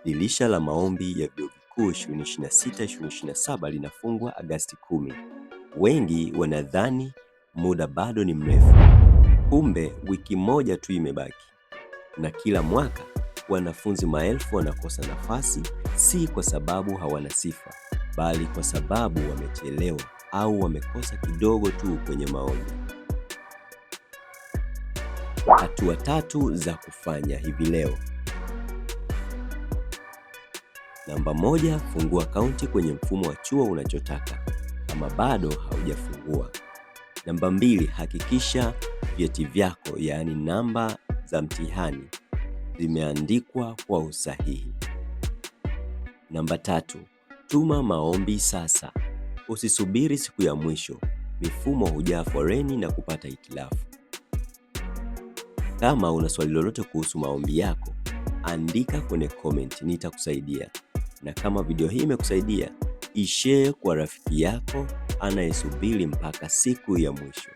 Dirisha la maombi ya vyuo vikuu 2026-2027 linafungwa Agosti 10. Wengi wanadhani muda bado ni mrefu. Kumbe wiki moja tu imebaki. Na kila mwaka wanafunzi maelfu wanakosa nafasi, si kwa sababu hawana sifa, bali kwa sababu wamechelewa au wamekosa kidogo tu kwenye maombi. Hatua 3 za kufanya hivi leo. Namba 1, fungua akaunti kwenye mfumo wa chuo unachotaka kama bado haujafungua. Namba 2, hakikisha vyeti vyako, yaani namba za mtihani, zimeandikwa kwa usahihi. Namba 3, tuma maombi sasa. Usisubiri siku ya mwisho. Mifumo hujaa foleni na kupata hitilafu. Kama una swali lolote kuhusu maombi yako, andika kwenye comment, nitakusaidia. Na kama video hii imekusaidia, ishare kwa rafiki yako anayesubiri mpaka siku ya mwisho.